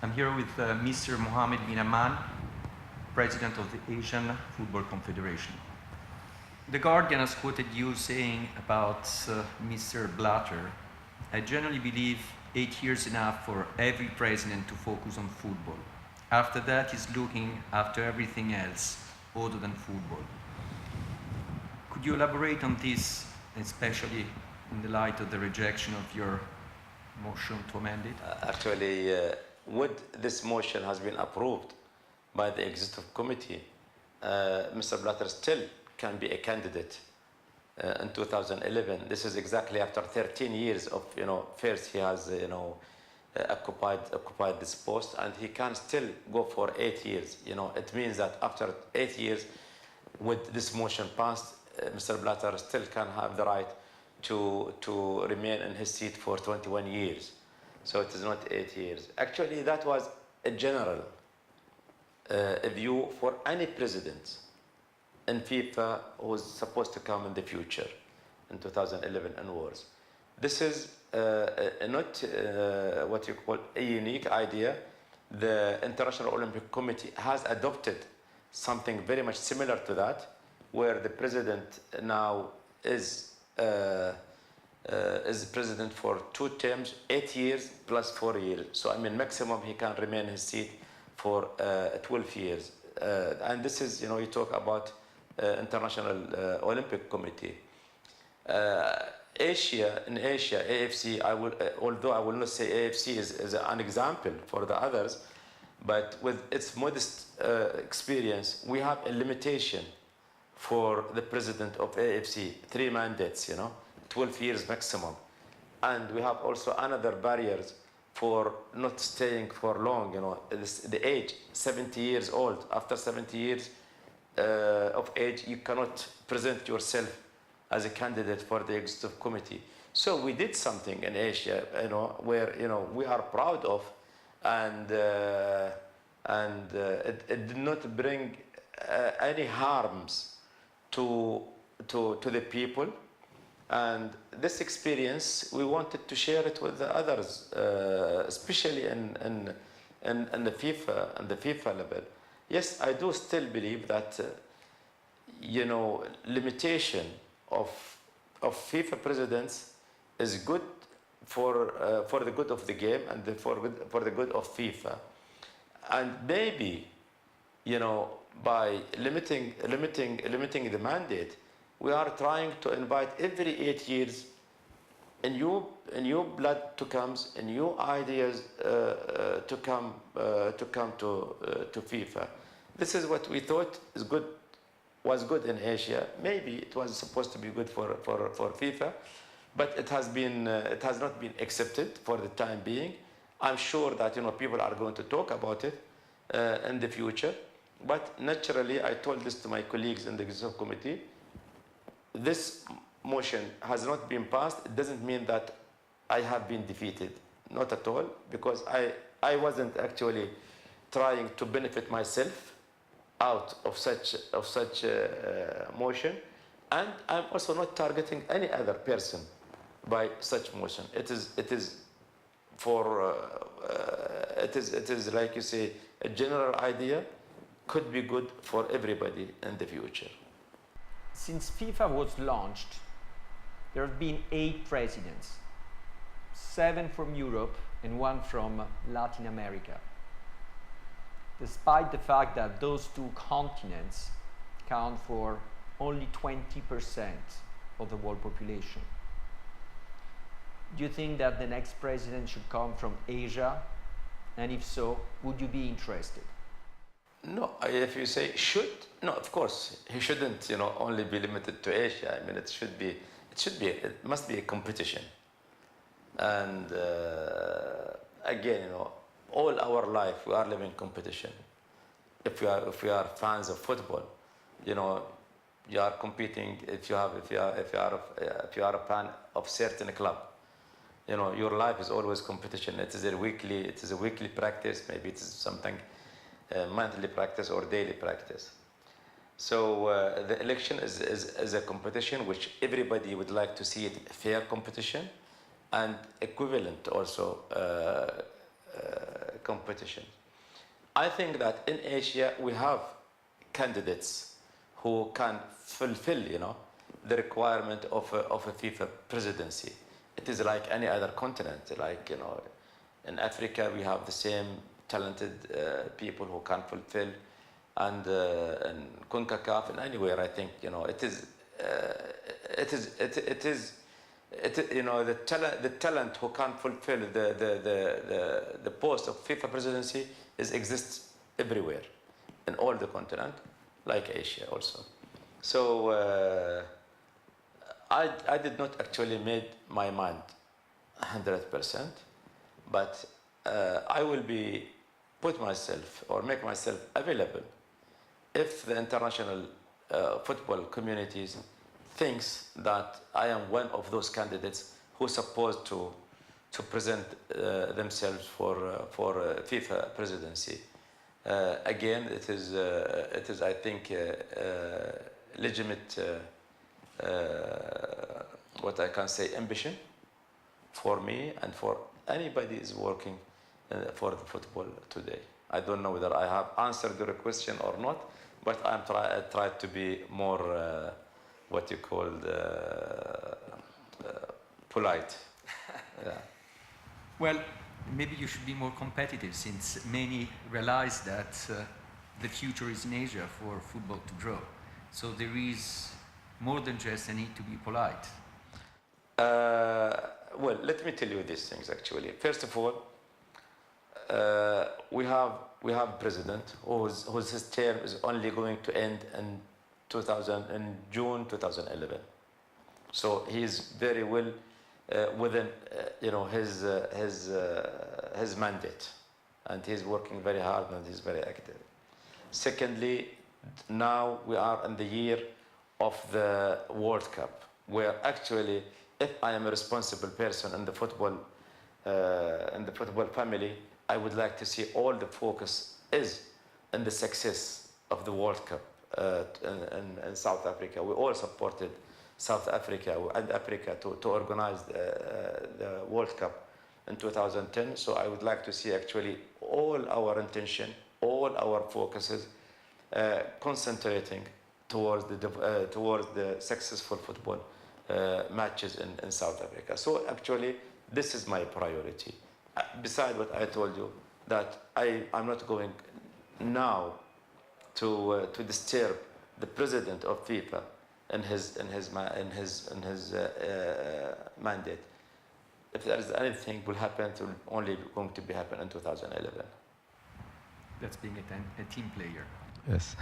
I'm here with Mr. Mohammed Bin Hammam, President of the Asian Football Confederation. The Guardian has quoted you saying about Mr. Blatter, "I generally believe 8 years enough for every president to focus on football. After that, he's looking after everything else other than football." Could you elaborate on this, especially in the light of the rejection of your motion to amend it? Would this motion has been approved by the executive committee, Mr. Blatter still can be a candidate in 2011. This is exactly after 13 years of, first he has, occupied this post, and he can still go for 8 years. It means that after 8 years, with this motion passed, Mr. Blatter still can have the right to remain in his seat for 21 years. So it is not 8 years. Actually, that was a general view for any president in FIFA who was supposed to come in the future, in 2011 onwards. This is not what you call a unique idea. The International Olympic Committee has adopted something very much similar to that, where the president now is president for 2 terms, 8 years plus 4 years. So maximum he can remain in his seat for 12 years. And this is, you talk about International Olympic Committee. In Asia, AFC, although I will not say AFC is an example for the others, but with its modest experience, we have a limitation for the president of AFC, 3 mandates, 12 years maximum. And we have also another barriers for not staying for long, the age, 70 years old. After 70 years of age, you cannot present yourself as a candidate for the executive committee. So we did something in Asia, where, we are proud of, and it did not bring any harms to the people. And this experience, we wanted to share it with the others, especially in the FIFA level. Yes, I do still believe that, limitation of FIFA presidents is good for the good of the game and for the good of FIFA. And maybe, by limiting the mandate, we are trying to invite every 8 years a new blood to come, a new ideas to come to FIFA. This is what we thought was good in Asia. Maybe it was supposed to be good for FIFA, but it has not been accepted for the time being. I'm sure that people are going to talk about it in the future. But naturally, I told this to my colleagues in the executive committee. This motion has not been passed. It doesn't mean that I have been defeated, not at all, because I wasn't actually trying to benefit myself out of such a motion, and I'm also not targeting any other person by such motion. It is like you say, a general idea, could be good for everybody in the future. Since FIFA was launched, there have been 8 presidents, 7 from Europe and 1 from Latin America, despite the fact that those 2 continents count for only 20% of the world population. Do you think that the next president should come from Asia? And if so, would you be interested? No, if you say should, no, of course he shouldn't, only be limited to Asia. It must be a competition. And again, all our life we are living competition. If we are fans of football, you are competing. If you are a fan of certain club, your life is always competition. It is a weekly practice. Maybe it is something. Monthly practice or daily practice. So the election is a competition which everybody would like to see it fair competition and equivalent also competition. I think that in Asia we have candidates who can fulfill, the requirement of a FIFA presidency. It is like any other continent. Like, in Africa we have the same talented people who can fulfill, and in CONCACAF and anywhere, I think, the talent who can fulfill the post of FIFA presidency exists everywhere in all the continent, like Asia also. So I did not actually made my mind 100%, but I will put myself or make myself available if the international football communities thinks that I am one of those candidates who are supposed to present themselves for FIFA presidency. Again, it is I think legitimate, what I can say, ambition for me and for anybody is working for the football today. I don't know whether I have answered your question or not, but I try to be more what you call polite. Yeah. Well, maybe you should be more competitive, since many realize that the future is in Asia for football to grow. So there is more than just a need to be polite. Well, let me tell you these things actually. First of all, we have president whose his term is only going to end in June 2011. So he's very well within his mandate, and he's working very hard and he's very active. Secondly, now we are in the year of the World Cup, where actually, if I am a responsible person in the football family, I would like to see all the focus is in the success of the World Cup in South Africa. We all supported South Africa and Africa to organize the World Cup in 2010. So I would like to see actually all our intention, all our focuses concentrating towards the successful football matches in South Africa. So actually, this is my priority. Besides what I told you, that I'm not going now to disturb the president of FIFA in his mandate. If there is anything will happen, it will only going to be happen in 2011. That's being a team player. Yes.